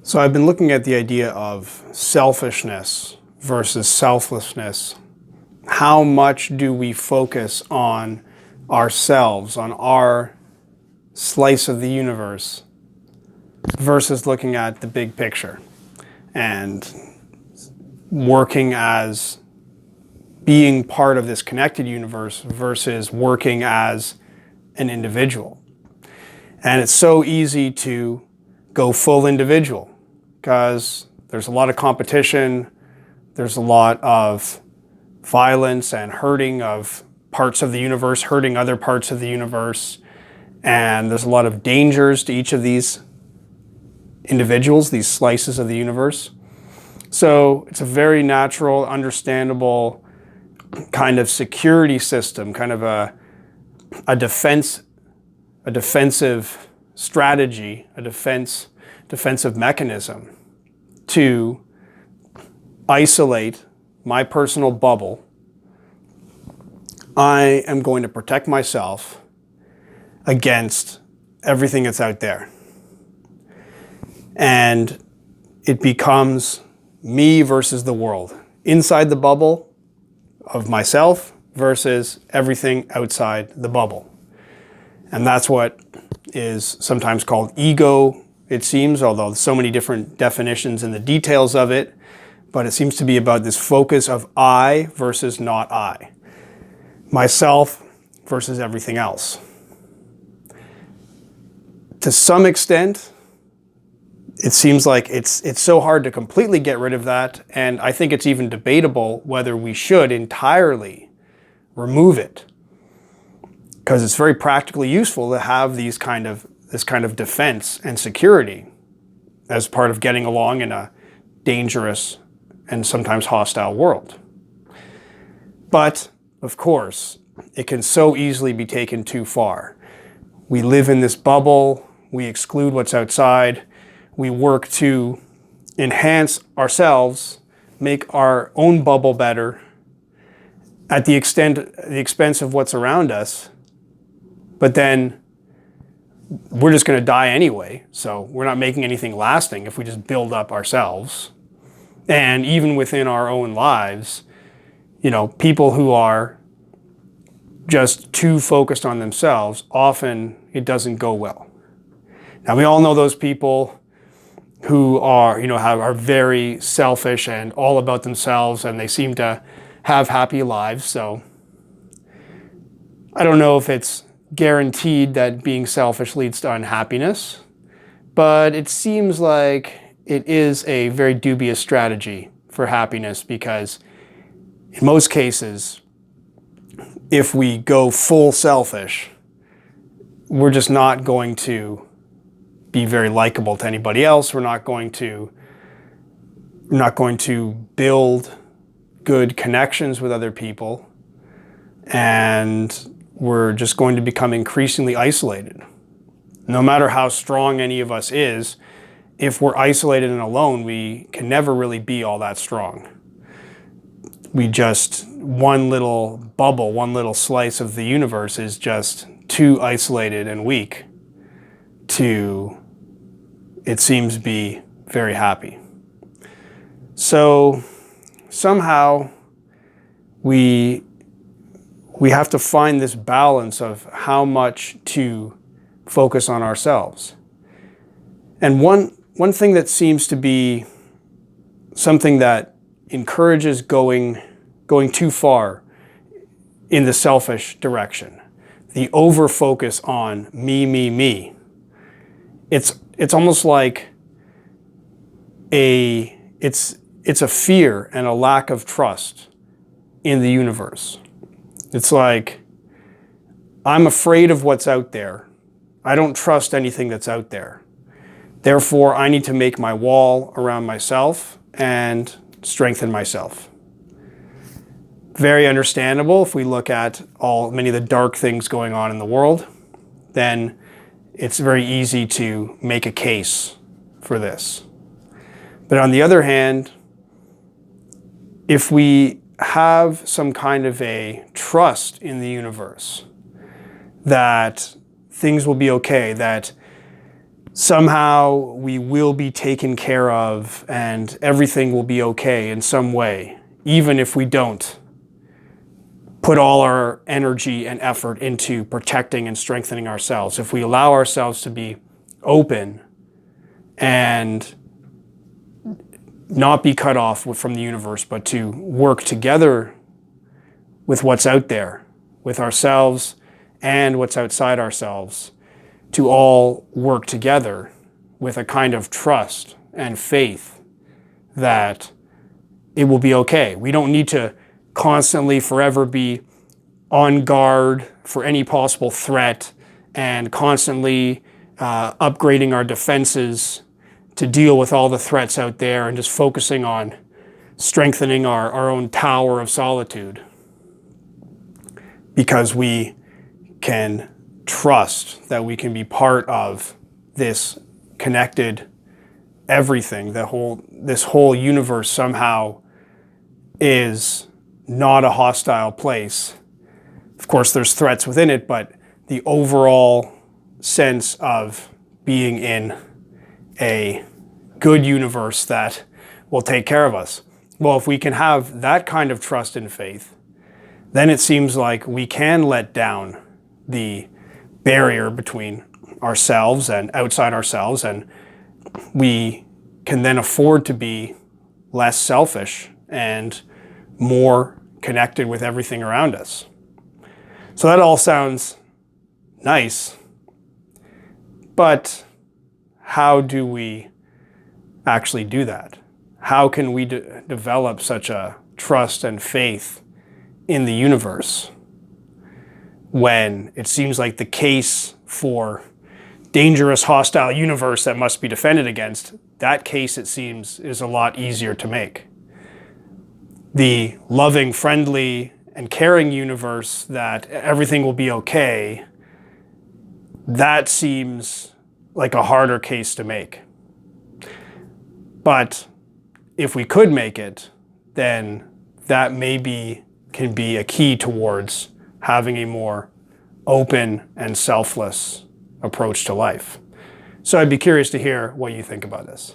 So I've been looking at the idea of selfishness versus selflessness. How much do we focus on ourselves, on our slice of the universe, versus looking at the big picture and working as being part of this connected universe versus working as an individual? And it's so easy to go full individual because there's a lot of competition, there's a lot of violence and hurting of parts of the universe, hurting other parts of the universe, and there's a lot of dangers to each of these individuals, these slices of the universe. So it's a very natural, understandable kind of security system, kind of a defensive strategy, a defensive mechanism to isolate my personal bubble. I am going to protect myself against everything that's out there. And it becomes me versus the world. Inside the bubble of myself versus everything outside the bubble. And that's what is sometimes called ego, it seems, although so many different definitions and the details of it. But it seems to be about this focus of I versus not I. Myself versus everything else. To some extent, it seems like it's so hard to completely get rid of that, and I think it's even debatable whether we should entirely remove it, because it's very practically useful to have this kind of defense and security as part of getting along in a dangerous and sometimes hostile world. But of course, it can so easily be taken too far. We live in this bubble, we exclude what's outside, we work to enhance ourselves, make our own bubble better at the expense of what's around us, but then we're just going to die anyway, so we're not making anything lasting if we just build up ourselves. And even within our own lives, people who are just too focused on themselves, often it doesn't go well. Now, we all know those people who are very selfish and all about themselves, and they seem to have happy lives. So I don't know if it's guaranteed that being selfish leads to unhappiness, but it seems like it is a very dubious strategy for happiness, because in most cases, if we go full selfish, we're just not going to be very likable to anybody else. We're not going to build good connections with other people, and we're just going to become increasingly isolated. No matter how strong any of us is, if we're isolated and alone, we can never really be all that strong. One little bubble, one little slice of the universe is just too isolated and weak to, it seems, be very happy. So somehow we have to find this balance of how much to focus on ourselves. And one thing that seems to be something that encourages going too far in the selfish direction, the over focus on me. It's almost like it's a fear and a lack of trust in the universe. It's like, I'm afraid of what's out there. I don't trust anything that's out there. Therefore, I need to make my wall around myself and strengthen myself. Very understandable. If we look at many of the dark things going on in the world, then it's very easy to make a case for this. But on the other hand, if we have some kind of a trust in the universe that things will be okay, that somehow we will be taken care of and everything will be okay in some way, even if we don't put all our energy and effort into protecting and strengthening ourselves. If we allow ourselves to be open and not be cut off from the universe, but to work together with what's out there, with ourselves and what's outside ourselves, to all work together with a kind of trust and faith that it will be okay. We don't need to constantly forever be on guard for any possible threat and constantly upgrading our defenses to deal with all the threats out there and just focusing on strengthening our own tower of solitude, because we can trust that we can be part of this connected everything. This whole universe somehow is not a hostile place. Of course, there's threats within it, but the overall sense of being in a good universe that will take care of us. Well, if we can have that kind of trust and faith, then it seems like we can let down the barrier between ourselves and outside ourselves, and we can then afford to be less selfish and more connected with everything around us. So that all sounds nice, but how do we actually do that? How can we develop such a trust and faith in the universe when it seems like the case for dangerous, hostile universe that must be defended against, that case, it seems, is a lot easier to make? The loving, friendly, and caring universe that everything will be okay, that seems like a harder case to make. But if we could make it, then that maybe can be a key towards having a more open and selfless approach to life. So I'd be curious to hear what you think about this.